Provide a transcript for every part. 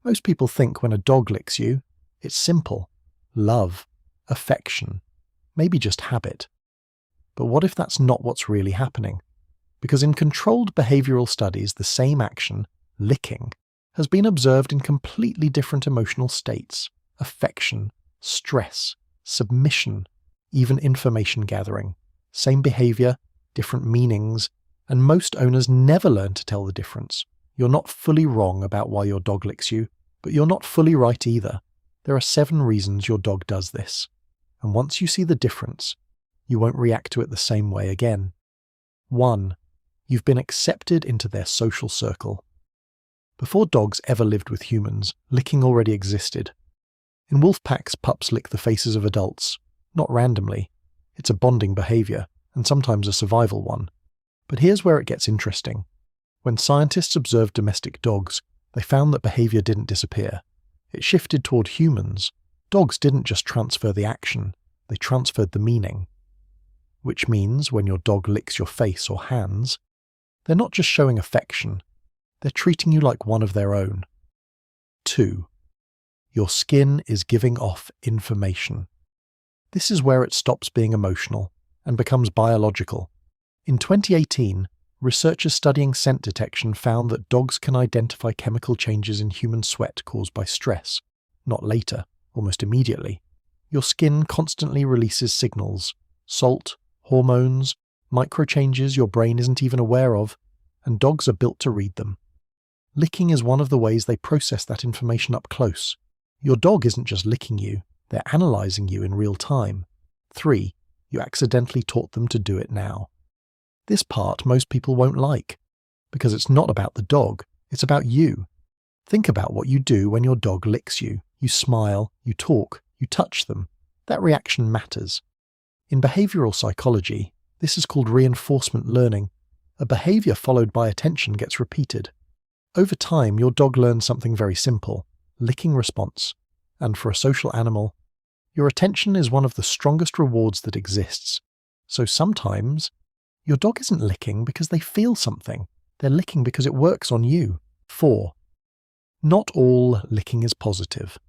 Most people think when a dog licks you, it's simple. Love, affection, maybe just habit. But what if that's not what's really happening? Because in controlled behavioral studies, the same action, licking, has been observed in completely different emotional states: affection, stress, submission, even information gathering. Same behavior, different meanings, and most owners never learn to tell the difference. You're not fully wrong about why your dog licks you, but you're not fully right either. There are 7 reasons your dog does this. And once you see the difference, you won't react to it the same way again. 1. You've been accepted into their social circle. Before dogs ever lived with humans, licking already existed. In wolf packs, pups lick the faces of adults, not randomly. It's a bonding behavior, and sometimes a survival one. But here's where it gets interesting. When scientists observed domestic dogs, they found that behavior didn't disappear. It shifted toward humans. Dogs didn't just transfer the action, they transferred the meaning. Which means when your dog licks your face or hands, they're not just showing affection, they're treating you like one of their own. 2. Your skin is giving off information. This is where it stops being emotional and becomes biological. In 2018, researchers studying scent detection found that dogs can identify chemical changes in human sweat caused by stress, not later, almost immediately. Your skin constantly releases signals, salt, hormones, micro-changes your brain isn't even aware of, and dogs are built to read them. Licking is one of the ways they process that information up close. Your dog isn't just licking you, they're analysing you in real time. 3. You accidentally taught them to do it now. This part most people won't like, because it's not about the dog, it's about you. Think about what you do when your dog licks you. You smile, you talk, you touch them. That reaction matters. In behavioural psychology, this is called reinforcement learning. A behaviour followed by attention gets repeated. Over time, your dog learns something very simple: licking response. And for a social animal, your attention is one of the strongest rewards that exists. So sometimes, your dog isn't licking because they feel something. They're licking because it works on you. 4. Not all licking is positive.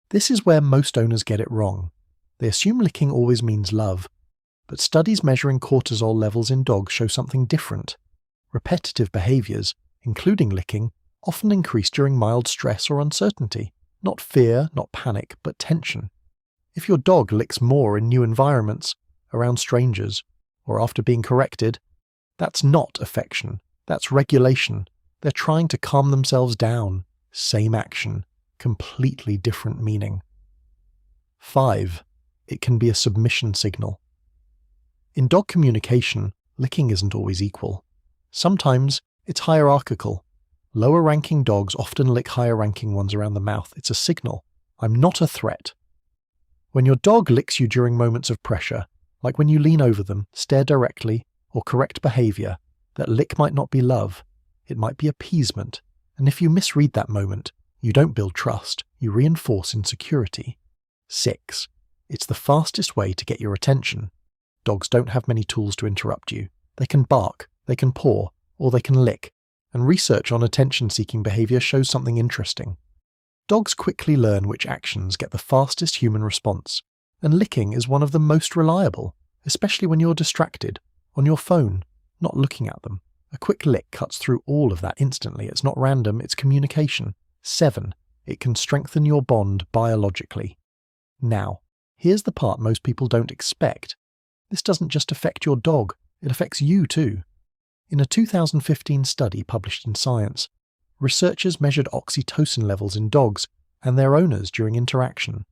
This is where most owners get it wrong. They assume licking always means love, but studies measuring cortisol levels in dogs show something different. Repetitive behaviours, including licking, often increase during mild stress or uncertainty. Not fear, not panic, but tension. If your dog licks more in new environments, around strangers, or after being corrected, that's not affection, that's regulation. They're trying to calm themselves down. Same action, completely different meaning. 5. It can be a submission signal. In dog communication, licking isn't always equal. Sometimes it's hierarchical. Lower-ranking dogs often lick higher-ranking ones around the mouth. It's a signal. I'm not a threat. When your dog licks you during moments of pressure, like when you lean over them, stare directly, or correct behaviour, that lick might not be love. It might be appeasement. And if you misread that moment, you don't build trust, you reinforce insecurity. 6. It's the fastest way to get your attention. Dogs don't have many tools to interrupt you. They can bark, they can paw, or they can lick. And research on attention-seeking behaviour shows something interesting. Dogs quickly learn which actions get the fastest human response, and licking is one of the most reliable, especially when you're distracted, on your phone, not looking at them. A quick lick cuts through all of that instantly. It's not random, it's communication. 7. It can strengthen your bond biologically. Now, here's the part most people don't expect. This doesn't just affect your dog, it affects you too. In a 2015 study published in Science, researchers measured oxytocin levels in dogs and their owners during interaction.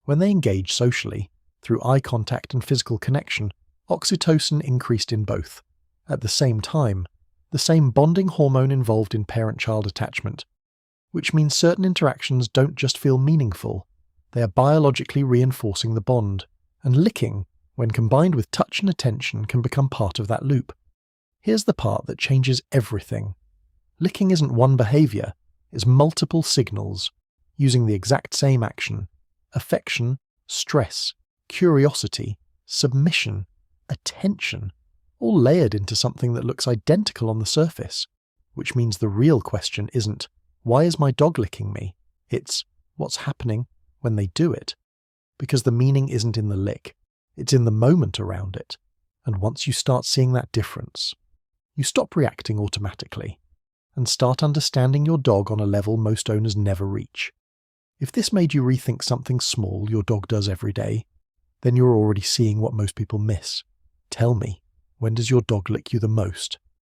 When they engaged socially, through eye contact and physical connection, oxytocin increased in both. At the same time, the same bonding hormone involved in parent-child attachment, which means certain interactions don't just feel meaningful, they are biologically reinforcing the bond, and licking, when combined with touch and attention, can become part of that loop. Here's the part that changes everything. Licking isn't one behaviour, it's multiple signals, using the exact same action. Affection, stress, curiosity, submission, attention, all layered into something that looks identical on the surface, which means the real question isn't, Why is my dog licking me? It's what's happening when they do it. Because the meaning isn't in the lick, it's in the moment around it. And once you start seeing that difference, you stop reacting automatically and start understanding your dog on a level most owners never reach. If this made you rethink something small your dog does every day, then you're already seeing what most people miss. Tell me, when does your dog lick you the most?